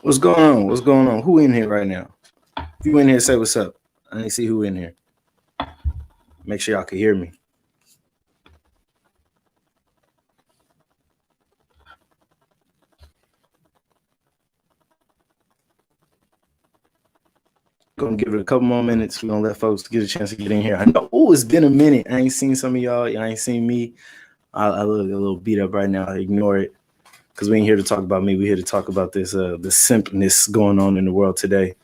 What's going on? What's going on? Who in here right now? If you in here, say what's up. I didn't see who in here. Make sure y'all can hear me. Gonna give it a couple more minutes. We're gonna let folks get a chance to get in here. I know. Oh, it's been a minute. I ain't seen some of y'all. Y'all ain't seen me. I look a little beat up right now. Ignore it, because we ain't here to talk about me. We're here to talk about this the simpness going on in the world today.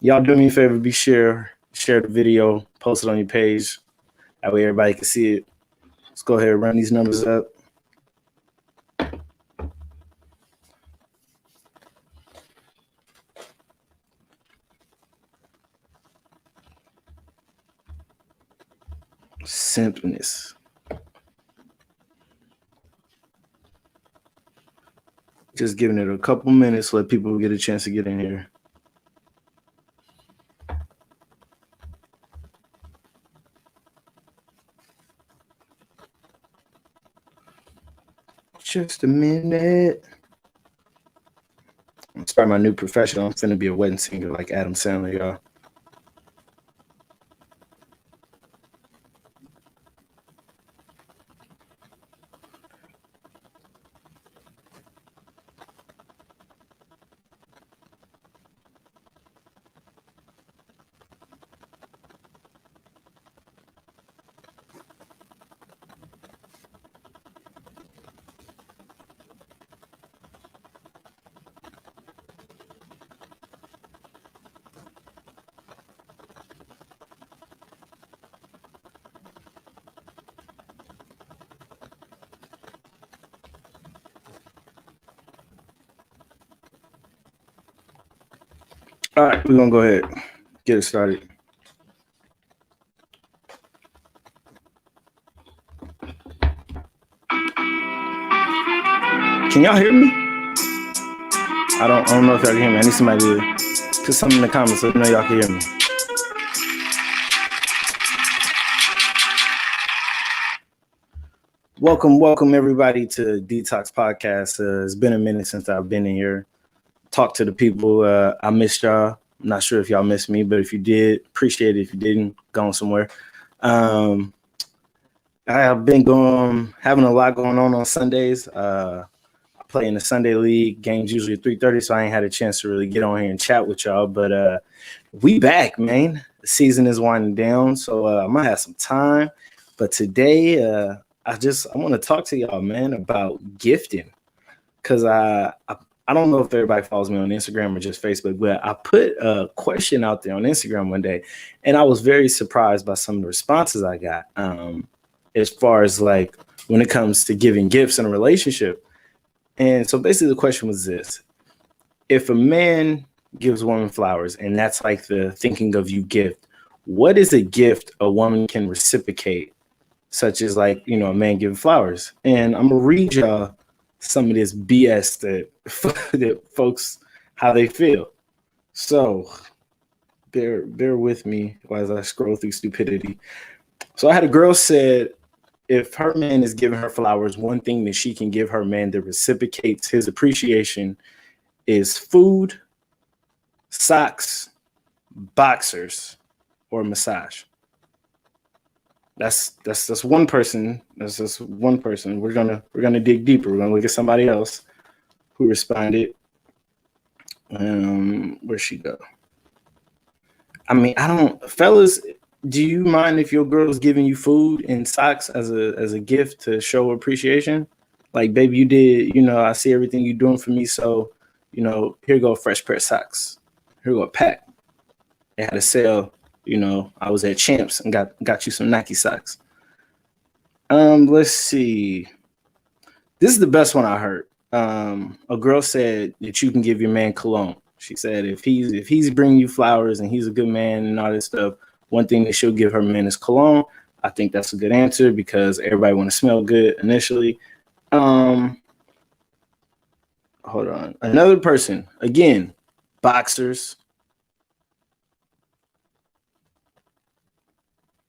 Y'all do me a favor. Share the video, post it on your page. That way everybody can see it. Let's go ahead and run these numbers up. Simpness. Just giving it a couple minutes, let people get a chance to get in here. Just a minute. I'm starting my new profession. I'm finna be a wedding singer like Adam Sandler, y'all. All right, we're gonna go ahead, get it started. Can y'all hear me? I don't know if y'all can hear me. I need somebody to put something in the comments so I know y'all can hear me. Welcome everybody to Detox Podcast. It's been a minute since I've been in here. Talk to the people. I missed y'all. I'm not sure if y'all missed me, but if you did, appreciate it. If you didn't, going somewhere. I have been having a lot going on Sundays. I play in the Sunday league. Games usually at 3:30, so I ain't had a chance to really get on here and chat with y'all. But we back, man. The season is winding down, so I might have some time. But today, I want to talk to y'all, man, about gifting, because I don't know if everybody follows me on Instagram or just Facebook, but I put a question out there on Instagram one day, and I was very surprised by some of the responses I got. As far as like when it comes to giving gifts in a relationship. And so basically the question was this: if a man gives a woman flowers, and that's like the thinking of you gift, what is a gift a woman can reciprocate, such as like, you know, a man giving flowers? And I'm gonna read y'all some of this BS that folks, how they feel. So bear with me as I scroll through stupidity. So I had a girl said, if her man is giving her flowers, one thing that she can give her man that reciprocates his appreciation is food, socks, boxers, or massage. That's one person. That's just one person. We're gonna dig deeper. We're gonna look at somebody else who responded. Where'd she go? I mean, fellas, do you mind if your girl's giving you food and socks as a gift to show appreciation? Like, baby, you did, you know, I see everything you're doing for me, so, you know, here you go a fresh pair of socks. Here you go a pack. They had a sale, you know, I was at Champs and got you some Nike socks. Let's see. This is the best one I heard. A girl said that you can give your man cologne. She said if he's bringing you flowers and he's a good man and all this stuff, one thing that she'll give her man is cologne. I think that's a good answer because everybody want to smell good initially. Hold on. Another person, again, boxers,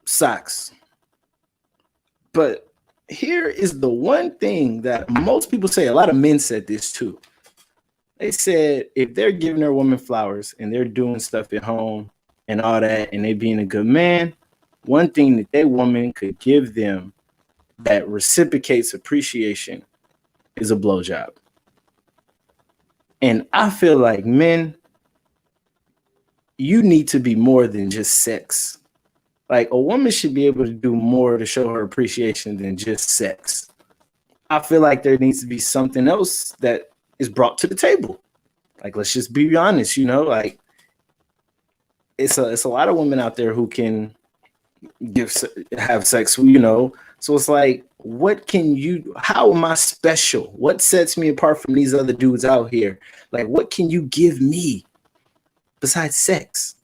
socks. But here is the one thing that most people say, a lot of men said this too. They said if they're giving their woman flowers and they're doing stuff at home and all that, and they being a good man, one thing that their woman could give them that reciprocates appreciation is a blowjob. And I feel like men, you need to be more than just sex. Like a woman should be able to do more to show her appreciation than just sex. I feel like there needs to be something else that is brought to the table. Like let's just be honest, like it's a lot of women out there who can give have sex, So it's like, what can you? How am I special? What sets me apart from these other dudes out here? Like, what can you give me besides sex?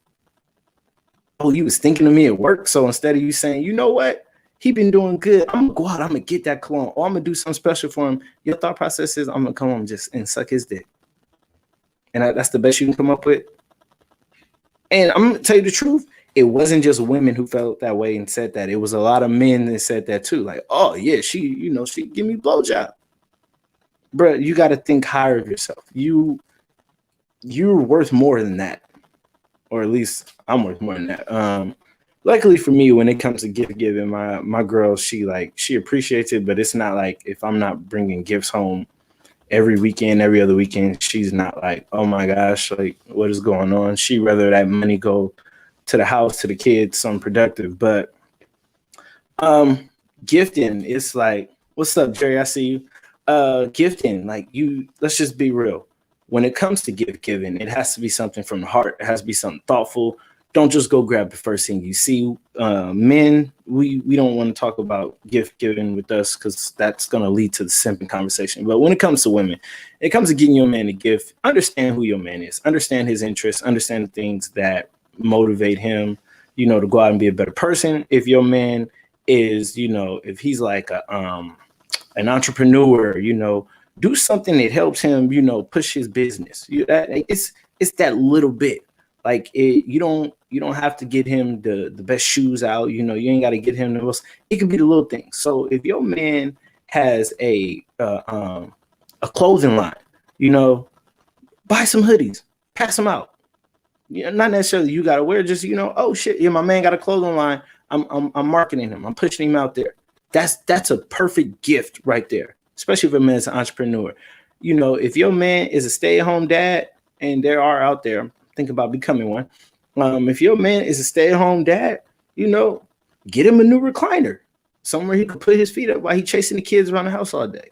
Oh, you was thinking of me at work, so instead of you saying, you know what, he been doing good, I'm gonna go out, I'm gonna get that cologne, or I'm gonna do something special for him. Your thought process is, I'm gonna come home just and suck his dick, and that's the best you can come up with. And I'm gonna tell you the truth. It wasn't just women who felt that way and said that. It was a lot of men that said that too. Like, oh yeah, she give me blowjob. Bro, you got to think higher of yourself. You're worth more than that, or at least I'm worth more than that. Luckily for me, when it comes to gift giving, my girl, she appreciates it, but it's not like if I'm not bringing gifts home every weekend, every other weekend, she's not like, oh my gosh, like what is going on? She rather that money go to the house, to the kids, something productive. But gifting, it's like, what's up, Jerry? I see you. Gifting, like let's just be real. When it comes to gift giving, it has to be something from the heart. It has to be something thoughtful. Don't just go grab the first thing you see. Men, we don't want to talk about gift giving with us because that's going to lead to the simping conversation. But when it comes to women, it comes to getting your man a gift. Understand who your man is. Understand his interests. Understand the things that motivate him, to go out and be a better person. If your man is, if he's like an entrepreneur, do something that helps him, push his business. It's that little bit. Like you don't have to get him the best shoes out. You ain't got to get him the most. It could be the little things. So if your man has a clothing line, buy some hoodies, pass them out. Not necessarily you got to wear. Just oh shit, yeah, my man got a clothing line. I'm marketing him. I'm pushing him out there. That's a perfect gift right there. Especially if a man is an entrepreneur. If your man is a stay-at-home dad, and there are out there, think about becoming one. If your man is a stay-at-home dad, get him a new recliner, somewhere he can put his feet up while he's chasing the kids around the house all day.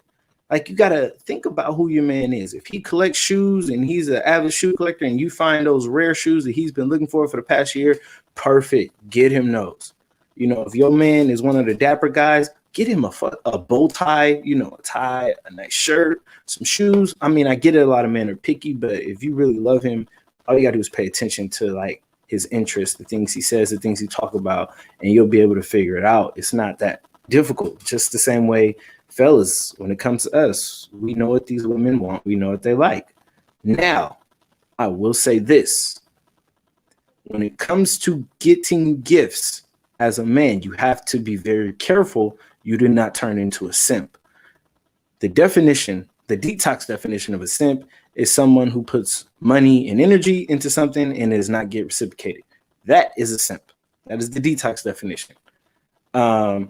Like, you got to think about who your man is. If he collects shoes and he's an avid shoe collector and you find those rare shoes that he's been looking for the past year, perfect. Get him those. If your man is one of the dapper guys, get him a bow tie, a tie, a nice shirt, some shoes. I mean, I get it. A lot of men are picky, but if you really love him, all you got to do is pay attention to like his interests, the things he says, the things he talk about, and you'll be able to figure it out. It's not that difficult. Just the same way, fellas, when it comes to us, we know what these women want. We know what they like. Now, I will say this. When it comes to getting gifts as a man, you have to be very careful you do not turn into a simp. The detox definition of a simp is someone who puts money and energy into something and it does not get reciprocated. That is a simp. That is the detox definition. I'm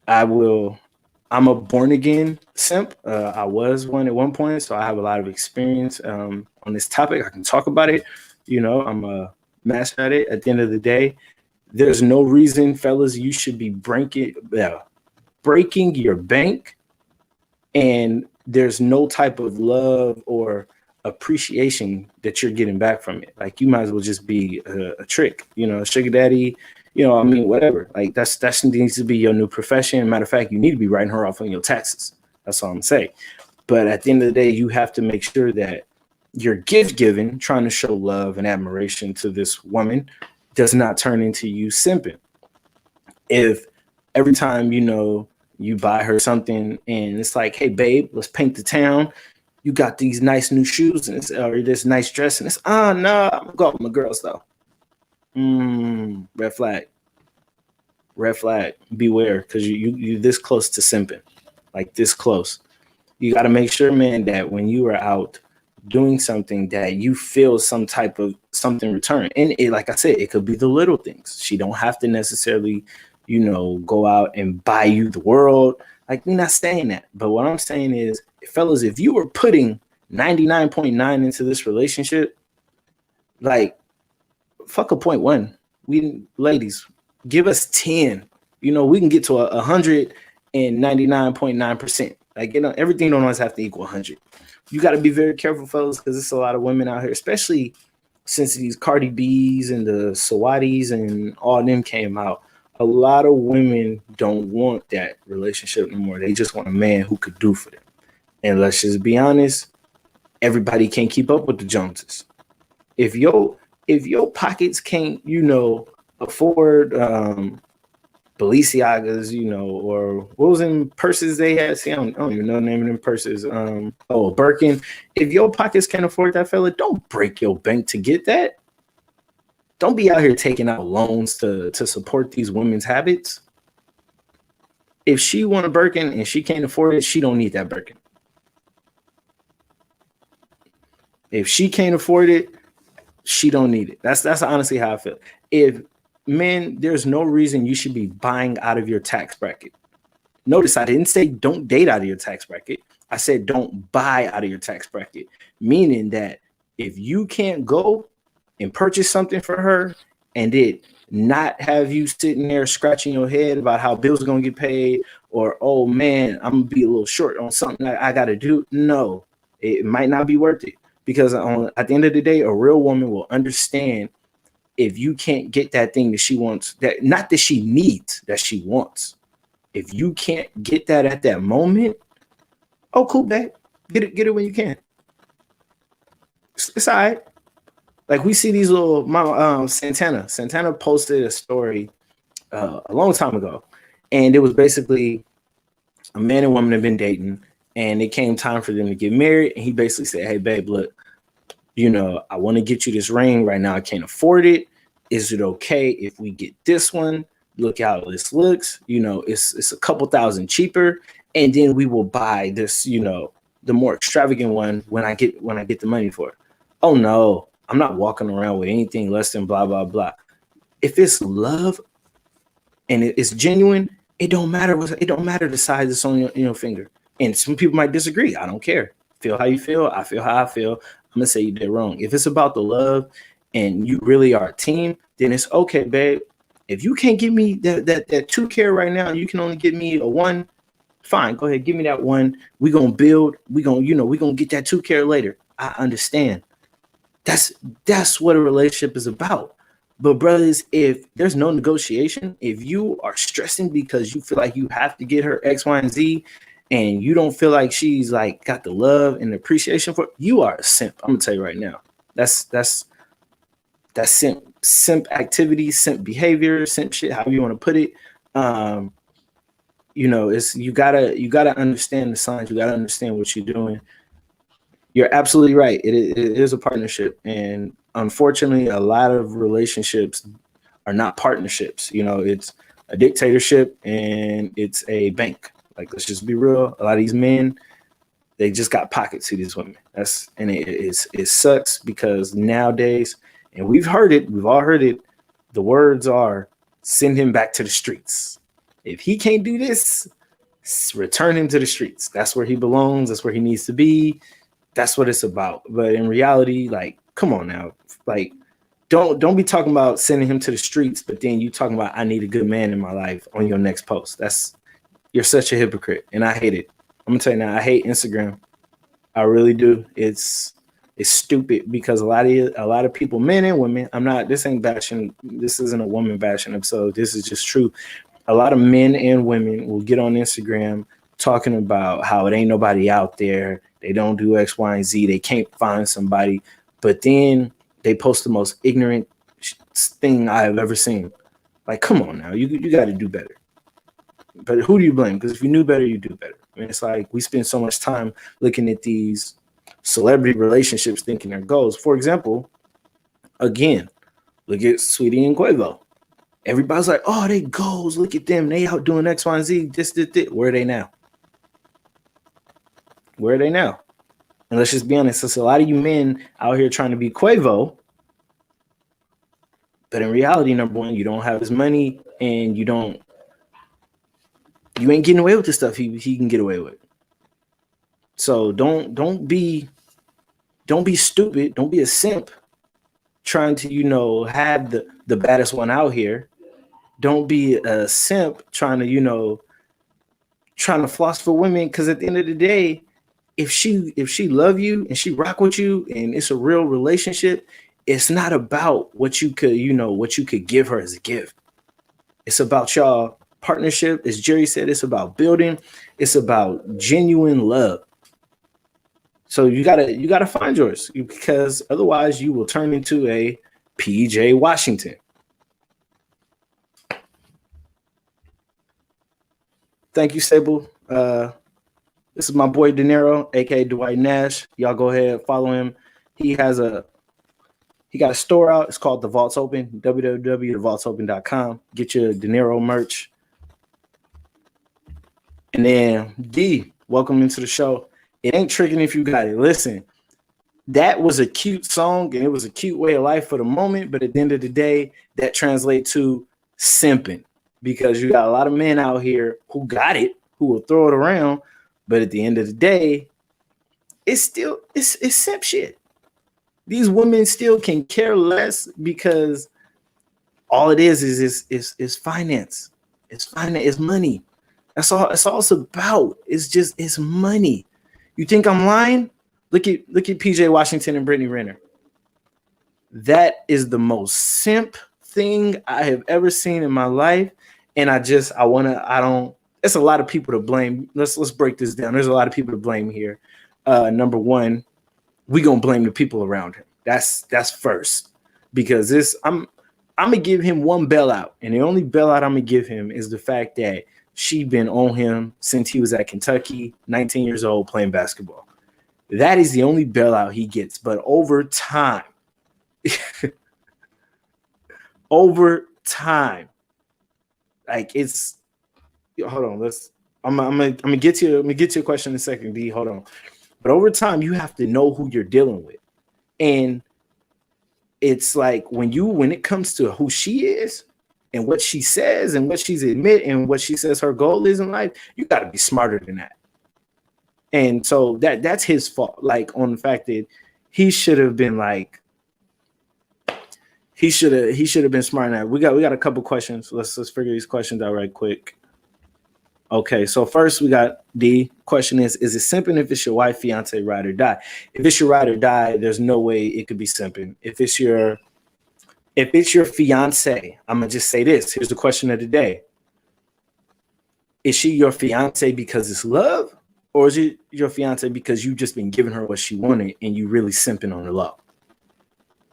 a born again simp. I was one at one point, so I have a lot of experience on this topic. I can talk about it. I'm a master at it. At the end of the day, there's no reason, fellas, you should be breaking your bank, and there's no type of love or appreciation that you're getting back from it. Like, you might as well just be a trick, a sugar daddy, whatever. Like, that needs to be your new profession. Matter of fact, you need to be writing her off on your taxes. That's all I'm saying. But at the end of the day, you have to make sure that your gift giving, trying to show love and admiration to this woman, does not turn into you simping. If every time, you buy her something and it's like, hey, babe, let's paint the town. You got these nice new shoes or this nice dress, and it's, no, I'm gonna go out with my girls though. Red flag. Red flag. Beware, because you're this close to simping, like this close. You got to make sure, man, that when you are out, doing something that you feel some type of something return. And it, like I said, it could be the little things. She don't have to necessarily, go out and buy you the world. Like, we're not saying that. But what I'm saying is, fellas, if you were putting 99.9 into this relationship, like, fuck a 0.1. We ladies, give us 10. We can get to 199.9%. Like, everything don't always have to equal 100. You got to be very careful, fellas, because there's a lot of women out here, especially since these Cardi B's and the Sawadis and all them came out. A lot of women don't want that relationship anymore. They just want a man who could do for them. And let's just be honest, everybody can't keep up with the Joneses. If your pockets can't, afford Balenciagas, or what was in purses they had? See, I don't even know the name of them purses. Birkin. If your pockets can't afford that, fella, don't break your bank to get that. Don't be out here taking out loans to support these women's habits. If she want a Birkin and she can't afford it, she don't need that Birkin. If she can't afford it, she don't need it. That's honestly how I feel. If men, there's no reason you should be buying out of your tax bracket. Notice I didn't say don't date out of your tax bracket. I said don't buy out of your tax bracket, meaning that if you can't go and purchase something for her and it not have you sitting there scratching your head about how bills are going to get paid, or, oh man, I'm going to be a little short on something I got to do. No, it might not be worth it, because at the end of the day, a real woman will understand if you can't get that thing that she wants, that not that she needs, that she wants. If you can't get that at that moment, oh, cool, babe. Get it when you can. It's all right. Like, we see these little Santana posted a story a long time ago, and it was basically a man and woman have been dating, and it came time for them to get married, and he basically said, hey, babe, look, I want to get you this ring right now. I can't afford it. Is it okay if we get this one? Look how this looks. It's a couple thousand cheaper, and then we will buy this, the more extravagant one when I get the money for it. Oh no, I'm not walking around with anything less than blah blah blah. If it's love and it's genuine, it don't matter. It don't matter the size that's on your finger. And some people might disagree. I don't care. Feel how you feel. I feel how I feel. I'm gonna say you did wrong. If it's about the love and you really are a team, then it's okay, babe. If you can't give me that 2 carat right now, and you can only give me a 1, fine. Go ahead, give me that 1. We gonna build. We gonna get that 2 carat later. I understand. That's what a relationship is about. But brothers, if there's no negotiation, if you are stressing because you feel like you have to get her X, Y, and Z, and you don't feel like she's like got the love and the appreciation for it, you are a simp. I'm gonna tell you right now. That's simp activity, simp behavior, simp shit, however you want to put it. It's you gotta understand the signs. You gotta understand what you're doing. You're absolutely right. It is a partnership, and unfortunately, a lot of relationships are not partnerships. It's a dictatorship and it's a bank. Like, let's just be real. A lot of these men, they just got pockets to these women. It sucks, because nowadays, and we've all heard it. The words are, send him back to the streets. If he can't do this, return him to the streets. That's where he belongs. That's where he needs to be. That's what it's about. But in reality, like, come on now. Like, don't be talking about sending him to the streets, but then you talking about, I need a good man in my life on your next post. You're such a hypocrite, and I hate it. I'm gonna tell you now, I hate Instagram. I really do. It's stupid, because a lot of people, men and women, this isn't a woman bashing episode. This is just true. A lot of men and women will get on Instagram talking about how it ain't nobody out there. They don't do X, Y, and Z. They can't find somebody. But then they post the most ignorant thing I have ever seen. Like, come on now. You got to do better. But who do you blame? Because if you knew better, you do better. I mean, it's like we spend so much time looking at these celebrity relationships thinking they're goals. For example, again, look at Sweetie and Quavo. Everybody's like, oh, they goals. Look at them. They out doing X, Y, and Z. This. Where are they now? Where are they now? And let's just be honest, there's a lot of you men out here trying to be Quavo, but in reality, number one, you don't have his money, and you ain't getting away with the stuff he can get away with. So don't be stupid. Don't be a simp trying to, have the baddest one out here. Don't be a simp trying to floss for women, because at the end of the day, if she love you and she rock with you and it's a real relationship, it's not about what you could give her as a gift. It's about y'all partnership. As Jerry said, it's about building. It's about genuine love. So you gotta find yours, because otherwise you will turn into a PJ Washington. Thank you, Sable. This is my boy De Niro, aka Dwight Nash. Y'all go ahead, follow him. He got a store out. It's called The Vault's Open, www.thevaultsopen.com. Get your De Niro merch. And then D, welcome into the show. It ain't tricking if you got it. Listen, that was a cute song and it was a cute way of life for the moment, but at the end of the day, that translates to simping, because you got a lot of men out here who got it, who will throw it around, but at the end of the day, it's simp shit. These women still can care less, because all it is finance. It's finance. It's money. That's all it's about. It's money. You think I'm lying? Look at PJ Washington and Brittany Renner. That is the most simp thing I have ever seen in my life. And it's a lot of people to blame. Let's break this down. There's a lot of people to blame here. Number one, we gonna blame the people around him. That's first, because I'm gonna give him one bailout, and the only bailout I'm gonna give him is the fact that she been on him since he was at Kentucky, 19 years old, playing basketball. That is the only bailout he gets. But over time, like hold on, I'm gonna get to your question in a second, D. Hold on. But over time, you have to know who you're dealing with. And it's like when it comes to who she is and what she says and what she's admit and what she says her goal is in life, you got to be smarter than that. And so that's his fault. Like, on the fact that he should have been like, he should have been smart enough. We got a couple questions. Let's figure these questions out right quick. Okay, so first we got the question is it simping if it's your wife, fiance, ride or die? If it's your ride or die, there's no way it could be simping. If it's your fiance, I'm gonna just say this. Here's the question of the day. Is she your fiance because it's love, or is it your fiance because you've just been giving her what she wanted and you really simping on the low?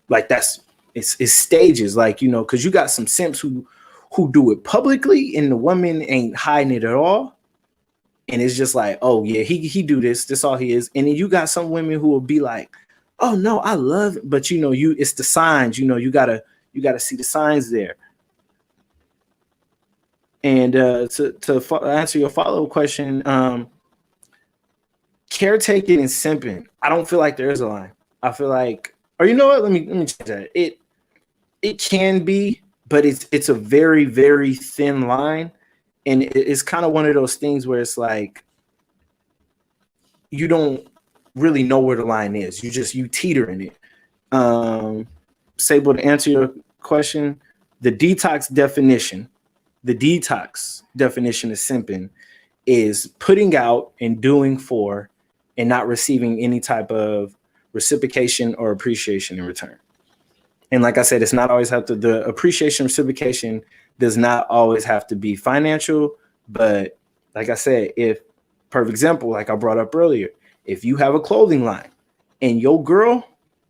Like, it's stages, like, because you got some simps who do it publicly and the woman ain't hiding it at all. And it's just like, oh yeah, he do this all he is. And then you got some women who will be like, oh no, I love it. But it's the signs, you gotta see the signs there. And to answer your follow-up question, caretaking and simping, I don't feel like there is a line. I feel like, or you know what? Let me change that. It can be, but it's a very, very thin line. And it's kind of one of those things where it's like, you don't really know where the line is. You teeter in it. Sable, to answer your question, the detox definition of simping is putting out and doing for and not receiving any type of reciprocation or appreciation in return. And like I said, it's not always the appreciation, reciprocation does not always have to be financial. But like I said, if, perfect example, like I brought up earlier, if you have a clothing line and your girl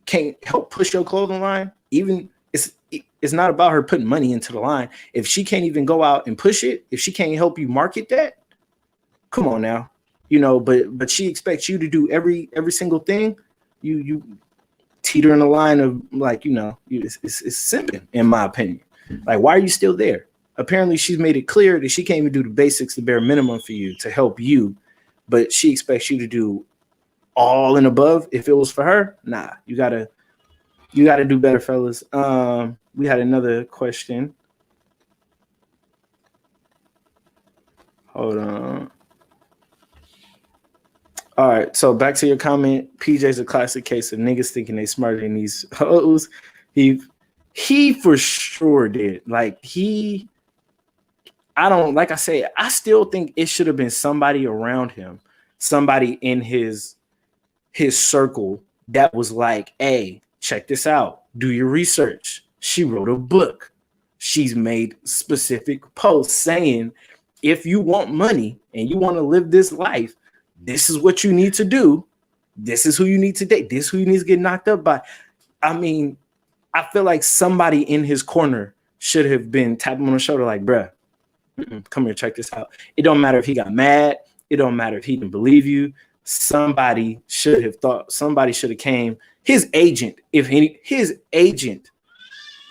can't help push your clothing line, even it's not about her putting money into the line. If she can't even go out and push it, if she can't help you market that, come on now, but she expects you to do every single thing. You teeter in the line of, like, it's simping, in my opinion. Like, why are you still there? Apparently she's made it clear that she can't even do the basics, the bare minimum for you to help you, but she expects you to do all and above. If it was for her, nah, you gotta do better, fellas. We had another question. Hold on. All right, so back to your comment. PJ's a classic case of niggas thinking they smarter than these hoes. He for sure did. Like I don't, like I say, I still think it should have been somebody around him, somebody in his circle that was like, hey, check this out. Do your research. She wrote a book. She's made specific posts saying, if you want money and you want to live this life, this is what you need to do. This is who you need to date. This is who you need to get knocked up by. I mean, I feel like somebody in his corner should have been tapping him on the shoulder like, bruh, come here, check this out. It don't matter if he got mad. It don't matter if he didn't believe you. Somebody should have thought, somebody should have came. His agent, his agent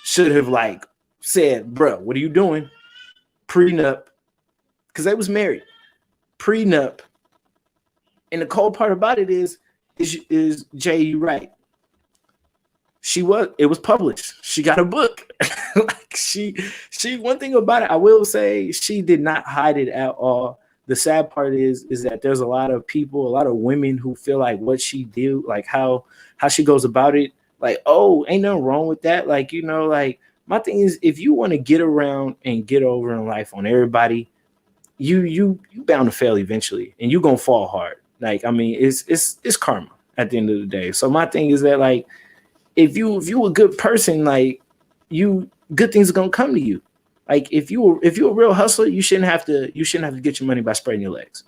should have like said, bruh, what are you doing? Prenup. Because they was married. Prenup. And the cold part about it is Jay, you right. It was published. She got a book. Like she one thing about it, I will say, she did not hide it at all. The sad part is that there's a lot of people, a lot of women who feel like what she did, like how she goes about it, like, oh, ain't nothing wrong with that. Like, you know, like my thing is, if you want to get around and get over in life on everybody, you bound to fail eventually, and you gonna fall hard. Like, I mean, it's karma at the end of the day. So my thing is that, like, if you a good person, like, good things are gonna come to you. Like, if you're a real hustler, you shouldn't have to get your money by spreading your legs.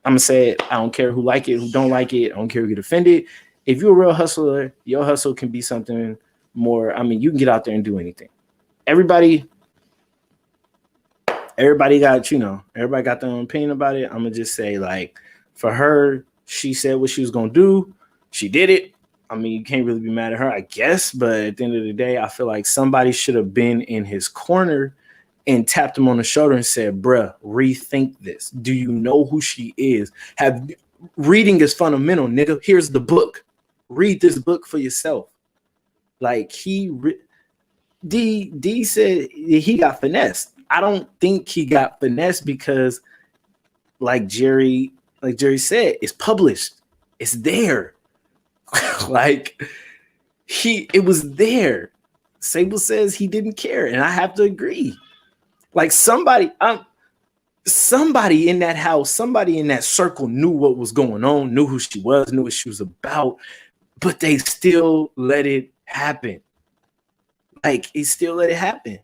I'm gonna say it. I don't care who like it, who don't like it. I don't care who get offended. If you're a real hustler, your hustle can be something more. I mean, you can get out there and do anything. Everybody got, everybody got their own opinion about it. I'm gonna just say, like, for her, she said what she was gonna do. She did it. I mean, you can't really be mad at her, I guess. But at the end of the day, I feel like somebody should have been in his corner and tapped him on the shoulder and said, bruh, rethink this. Do you know who she is? Reading is fundamental, nigga. Here's the book. Read this book for yourself. Like, D said he got finessed. I don't think he got finessed because, like Jerry said, it's published. It's there. Like, it was there. Sable says he didn't care, and I have to agree. Like, somebody in that house, somebody in that circle knew what was going on, knew who she was, knew what she was about, but they still let it happen. Like, he still let it happen.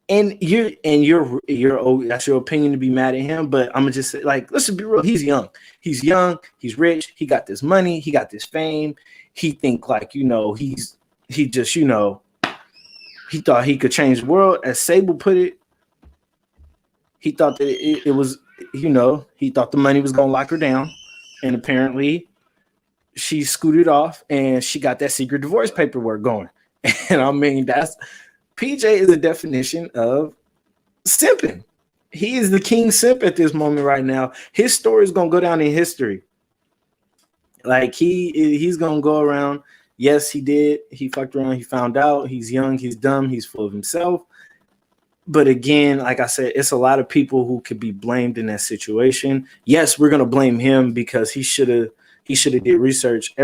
And you're that's your opinion to be mad at him, but I'm gonna just say, like, let's just be real. He's young, he's rich, he got this money, he got this fame. He think, like, he just, he thought he could change the world. As Sable put it, he thought that it was, he thought the money was gonna lock her down, and apparently she scooted off and she got that secret divorce paperwork going. And I mean, PJ is a definition of simping. He is the king simp at this moment right now. His story is gonna go down in history. Like, he's gonna go around. Yes, he did. He fucked around. He found out. He's young. He's dumb. He's full of himself. But again, like I said, it's a lot of people who could be blamed in that situation. Yes, we're gonna blame him because he should have did research.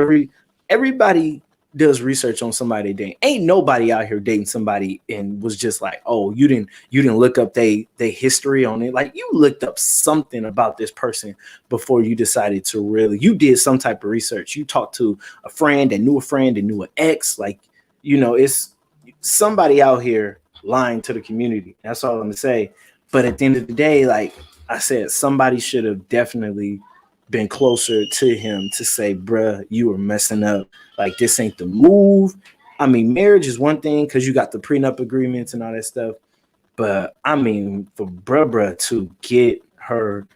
Everybody does research on somebody they date. Ain't nobody out here dating somebody and was just like, oh, you didn't look up they history on it. Like, you looked up something about this person before you decided to you did some type of research. You talked to a friend that knew an ex. Like, it's somebody out here lying to the community. That's all I'm gonna say. But at the end of the day, like I said, somebody should have definitely been closer to him to say, bruh, you were messing up. Like, this ain't the move. I mean, marriage is one thing because you got the prenup agreements and all that stuff. But I mean, for bruh to get her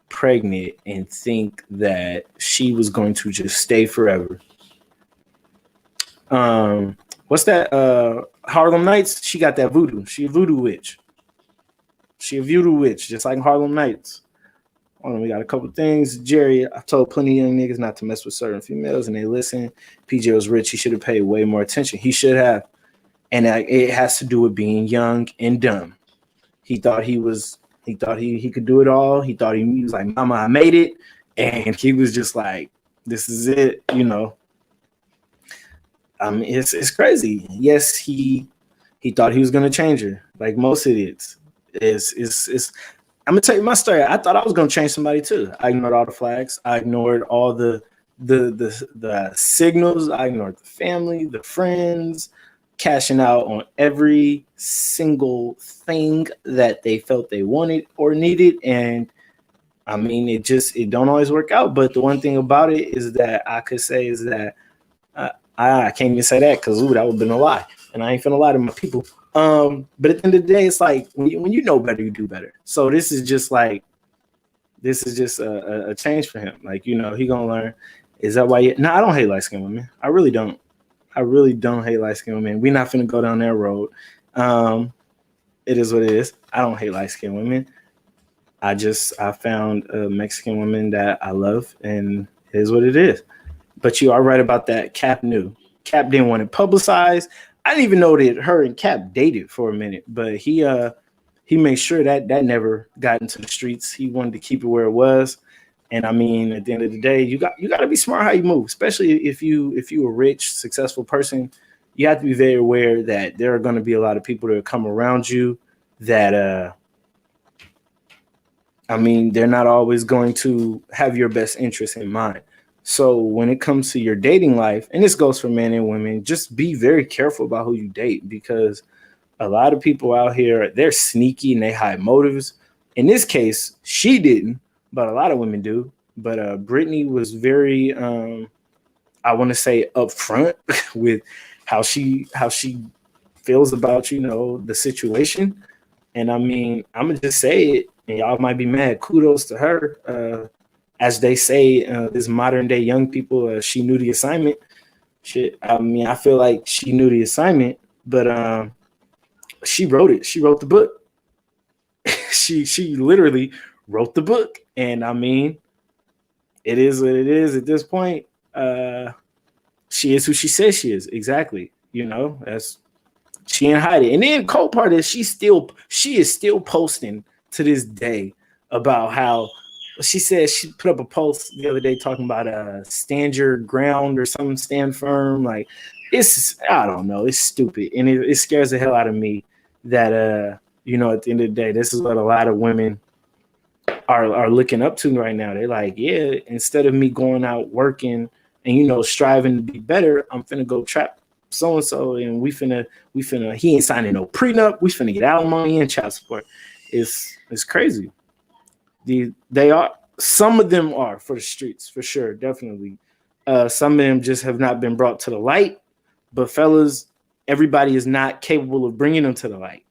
pregnant and think that she was going to just stay forever. What's that? Harlem Nights? She got that voodoo. She a voodoo witch. Just like Harlem Nights. Hold on, we got a couple things. Jerry, I've told plenty of young niggas not to mess with certain females, and they listen. PJ was rich. He should have paid way more attention. He should have. And it has to do with being young and dumb. He thought he was. He thought he could do it all. He thought he was like, "Mama, I made it," and he was just like, "This is it," you know. It's crazy. Yes, he thought he was gonna change her, like most idiots. It's I'm gonna tell you my story. I thought I was gonna change somebody too. I ignored all the flags. I ignored all the signals. I ignored the family, the friends, cashing out on every single thing that they felt they wanted or needed. And I mean, it don't always work out. But the one thing about it is that I could say is that I can't even say that because that would have been a lie, and I ain't finna lie to my people. But at the end of the day, it's like when you know better, you do better. So this is just a change for him. Like, you know, he gonna learn. Is that why? No, I don't hate light skinned women. I really don't. I really don't hate light skinned women. We're not finna go down that road. It is what it is. I don't hate light skinned women. I found a Mexican woman that I love, and it is what it is. But you are right about that. Cap knew. Cap didn't want it publicized. I didn't even know that her and Cap dated for a minute, but he made sure that never got into the streets. He wanted to keep it where it was. And I mean, at the end of the day, you got to be smart how you move, especially if you a rich, successful person. You have to be very aware that there are going to be a lot of people that come around you that I mean, they're not always going to have your best interest in mind. So when it comes to your dating life, and this goes for men and women, just be very careful about who you date, because a lot of people out here, they're sneaky and they hide motives. In this case, she didn't, but a lot of women do. But Brittany was very, I want to say, upfront with how she feels about, you know, the situation. And I mean, I'm gonna just say it, and y'all might be mad. Kudos to her. As they say, this modern day young people, she knew the assignment. Shit, I mean, I feel like she knew the assignment, but she wrote it. She wrote the book. she literally wrote the book, and I mean, it is what it is at this point. She is who she says she is. Exactly. You know, that's she ain't hide it. And then cold part is she is still posting to this day about how she said she put up a post the other day talking about stand your ground or something, stand firm. Like, it's, I don't know, it's stupid. And it scares the hell out of me that you know, at the end of the day, this is what a lot of women are looking up to right now. They're like, yeah, instead of me going out working and, you know, striving to be better, I'm finna go trap so and so, and we finna he ain't signing no prenup. We finna get alimony and child support. It's crazy. They are, some of them are for the streets for sure, definitely. Some of them just have not been brought to the light. But fellas, everybody is not capable of bringing them to the light.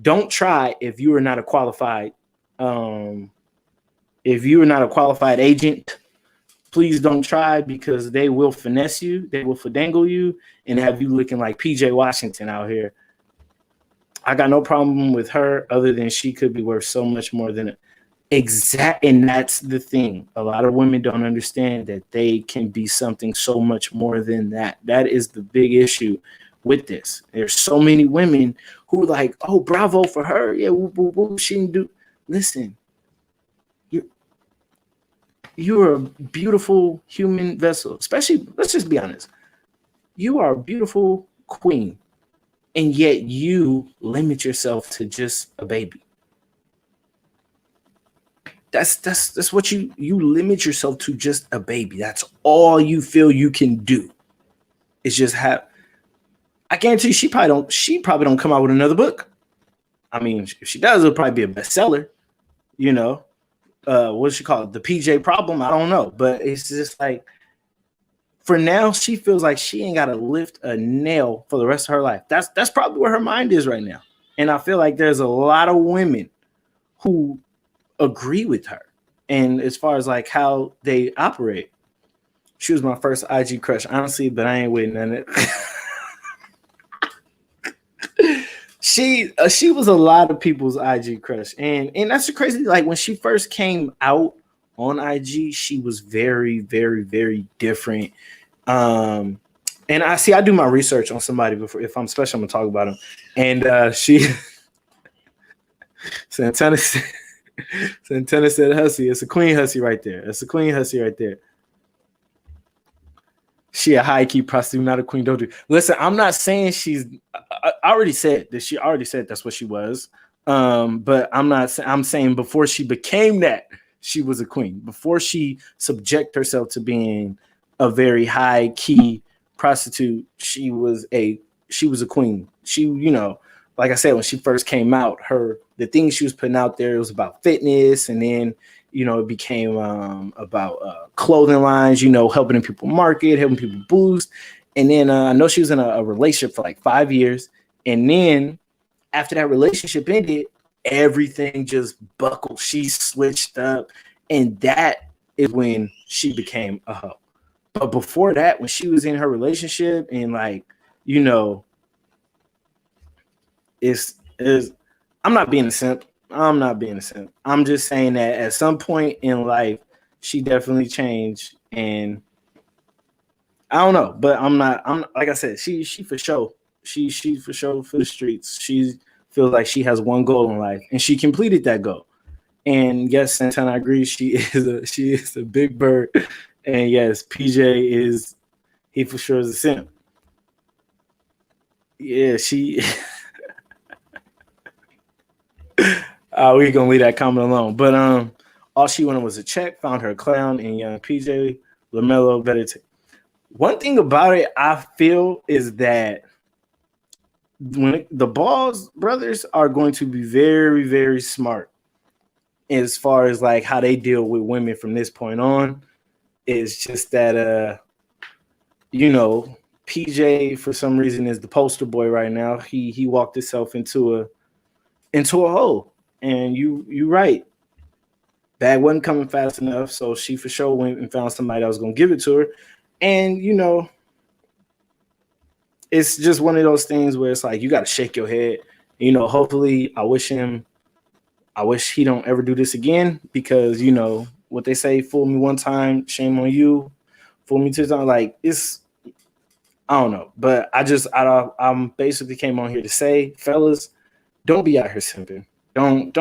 Don't try if you are not a qualified agent. Please don't try, because they will finesse you, they will fandangle you, and have you looking like PJ Washington out here. I got no problem with her, other than she could be worth so much more than exact. And that's the thing. A lot of women don't understand that they can be something so much more than that. That is the big issue with this. There's so many women who are like, oh, bravo for her. Yeah, she didn't do. Listen, you're a beautiful human vessel. Especially, let's just be honest. You are a beautiful queen, and yet you limit yourself to just a baby. That's what you limit yourself to, just a baby. That's all you feel you can do. It's just have. I guarantee you, she probably don't come out with another book. I mean, if she does, it'll probably be a bestseller. You know, what she call it? The PJ problem? I don't know, but it's just like, for now, she feels like she ain't got to lift a nail for the rest of her life. That's probably where her mind is right now. And I feel like there's a lot of women who agree with her, and as far as like how they operate. She was my first IG crush, honestly, but I ain't with none of it. She was a lot of people's IG crush, and that's crazy. Like, when she first came out, on IG, she was very, very, very different. And I do my research on somebody before, if I'm special, I'm gonna talk about him. And she Santana said, Santana said hussy. It's a queen hussy right there. It's a queen hussy right there. She a high key prostitute, not a queen. Don't do. Listen, I'm not saying she's. I already said that. She already said that's what she was. But I'm not. I'm saying before she became that, she was a queen. Before she subject herself to being a very high key prostitute, she was a queen. She, like I said, when she first came out, the things she was putting out there, it was about fitness, and then it became about clothing lines, helping people market, helping people boost. And then I know she was in a relationship for like 5 years. And then after that relationship ended, everything just buckled. She switched up. And that is when she became a hoe. But before that, when she was in her relationship and it's I'm not being a simp. I'm not being a simp. I'm just saying that at some point in life, she definitely changed, and I don't know, but I'm like I said, she for sure. She for sure for the streets. She feels like she has one goal in life, and she completed that goal. And yes, Santana, I agree. She is a big bird, and yes, PJ he for sure is a simp. Yeah, she. We're gonna leave that comment alone. But all she wanted was a check. Found her a clown, and young PJ LaMelo better. One thing about it, I feel, is that when the Balls brothers are going to be very, very smart as far as like how they deal with women from this point on. It's just that PJ for some reason is the poster boy right now. He walked himself into a hole. And you right. Bag wasn't coming fast enough, so she for sure went and found somebody that was gonna give it to her. And it's just one of those things where it's like you gotta shake your head. Hopefully I wish he don't ever do this again, because what they say, fool me one time, shame on you. Fool me two times, like it's I don't know. But I'm basically came on here to say, fellas, don't be out here simping. Don't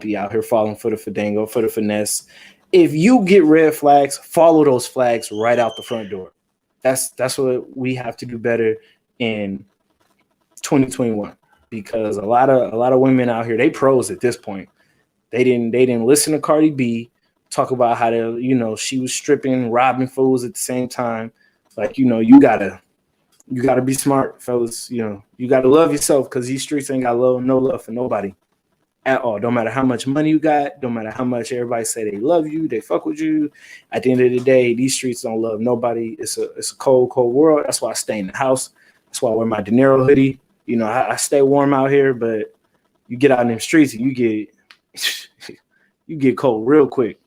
be out here falling for the fandango, for the finesse. If you get red flags, follow those flags right out the front door. That's what we have to do better in 2021, because a lot of women out here, they pros at this point. They didn't listen to Cardi B talk about how she was stripping, robbing fools at the same time. Like you gotta be smart, fellas. You gotta love yourself, because these streets ain't got no love for nobody at all. Don't matter how much money you got, don't matter how much everybody say they love you, they fuck with you. At the end of the day, these streets don't love nobody. It's a cold, cold world. That's why I stay in the house. That's why I wear my De Niro hoodie. I stay warm out here, but you get out in them streets and you get cold real quick.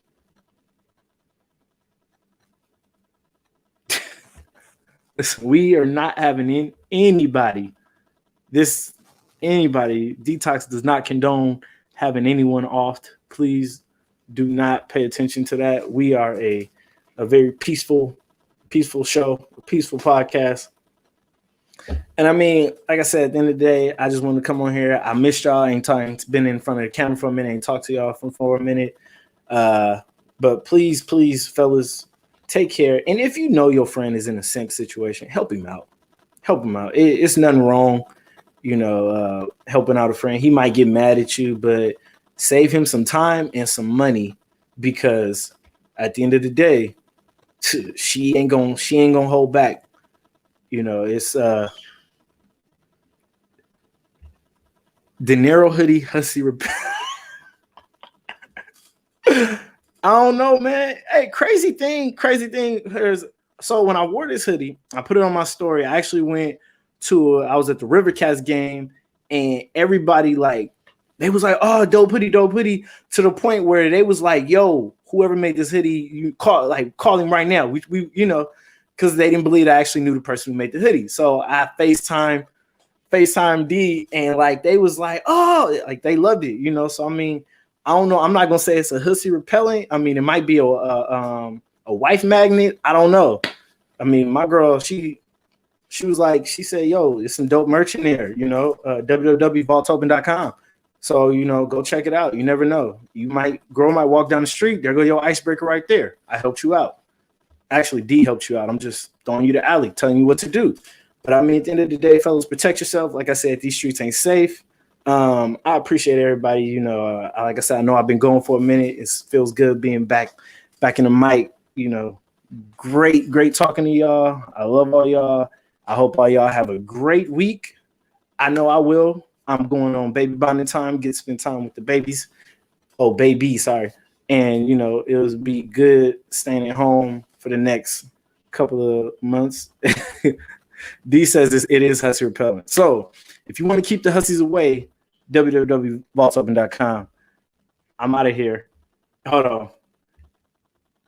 Listen, we are not having anybody. Detox does not condone having anyone off. Please do not pay attention to that. We are a very peaceful show, a peaceful podcast. And I mean, like I said, at the end of the day, I just want to come on here. I missed y'all. Ain't been in front of the camera for a minute. Ain't talked to y'all for a minute. But please, fellas, take care. And if you know your friend is in a simp situation, help him out. It's nothing wrong, helping out a friend. He might get mad at you, but save him some time and some money, because at the end of the day, she ain't gonna hold back. It's De Niro hoodie hussy. I don't know, man. Hey, crazy thing. So when I wore this hoodie, I put it on my story. I actually went I was at the Rivercats game, and everybody they was like, oh, dope hoodie, to the point where they was like, yo, whoever made this hoodie, you call him right now. We because they didn't believe I actually knew the person who made the hoodie. So I FaceTime D, and they was like, oh, they loved it, So I mean, I don't know. I'm not gonna say it's a hussy repellent. I mean, it might be a wife magnet. I don't know. I mean, my girl, she was like, she said, "Yo, there's some dope merch in there. You know, www.vaultopen.com. So go check it out. You never know. Girl might walk down the street. There go your icebreaker right there. I helped you out. Actually, D helped you out. I'm just throwing you the alley, telling you what to do. But I mean, at the end of the day, fellas, protect yourself. Like I said, these streets ain't safe. I appreciate everybody. Like I said, I know I've been going for a minute. It feels good being back in the mic. Great talking to y'all. I love all y'all. I hope all y'all have a great week. I know I will. I'm going on baby bonding time, get to spend time with the babies. Oh, baby, sorry. And, it'll be good staying at home for the next couple of months. D says it is hussy repellent. So if you want to keep the hussies away, www.vaultopen.com. I'm out of here. Hold on.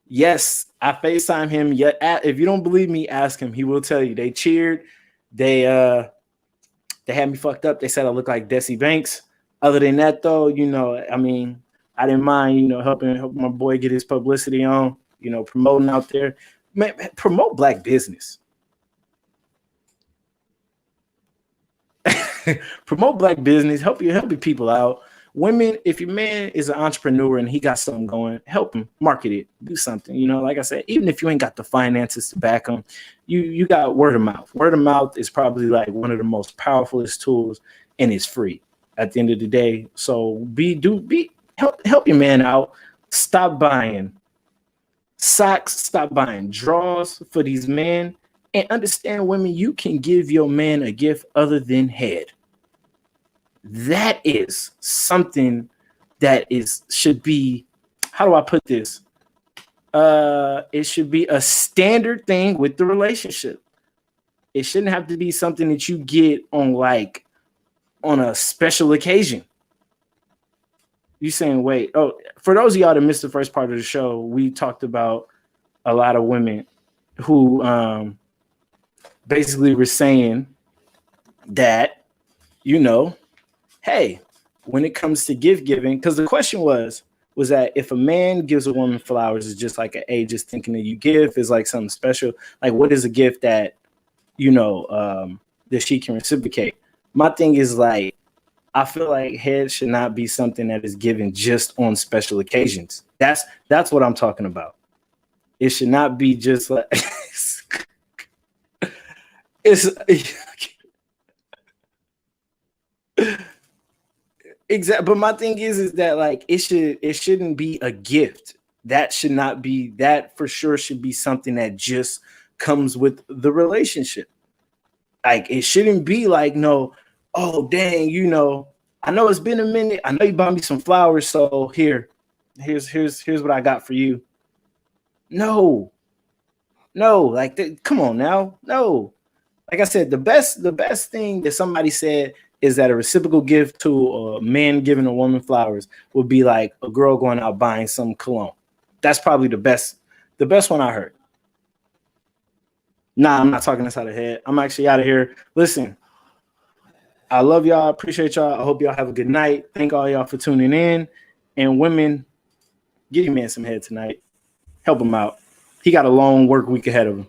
Yes, I FaceTime him. Yet, if you don't believe me, ask him. He will tell you. They cheered. They had me fucked up. They said I look like Desi Banks. Other than that, though, I mean, I didn't mind, helping my boy get his publicity on, promoting out there. Man, promote black business. Promote black business. Help your people out. Women, if your man is an entrepreneur and he got something going, help him market it, do something. Like I said, even if you ain't got the finances to back them, you got word of mouth. Word of mouth is probably like one of the most powerfulest tools, and it's free at the end of the day. So help your man out. Stop buying socks, stop buying drawers for these men, and understand, women, you can give your man a gift other than head. That is something that should be, how do I put this? It should be a standard thing with the relationship. It shouldn't have to be something that you get on a special occasion. You saying, wait, for those of y'all that missed the first part of the show, we talked about a lot of women who basically were saying that, hey, when it comes to gift giving, because the question was that if a man gives a woman flowers, it's just like just thinking that you give is like something special. Like, what is a gift that, that she can reciprocate? My thing is, like, I feel like head should not be something that is given just on special occasions. That's what I'm talking about. It should not be just like it's exactly. But my thing is that, like, it shouldn't be a gift. That should not be, that for sure should be something that just comes with the relationship. Like, it shouldn't be like, no, oh dang, I know it's been a minute. I know you bought me some flowers, so here's what I got for you. No, like, come on now, no. Like I said, the best thing that somebody said is that a reciprocal gift to a man giving a woman flowers would be like a girl going out buying some cologne. That's probably the best one I heard. Nah, I'm not talking this out of head. I'm actually out of here. Listen, I love y'all. Appreciate y'all. I hope y'all have a good night. Thank all y'all for tuning in. And women, give your man some head tonight. Help him out. He got a long work week ahead of him.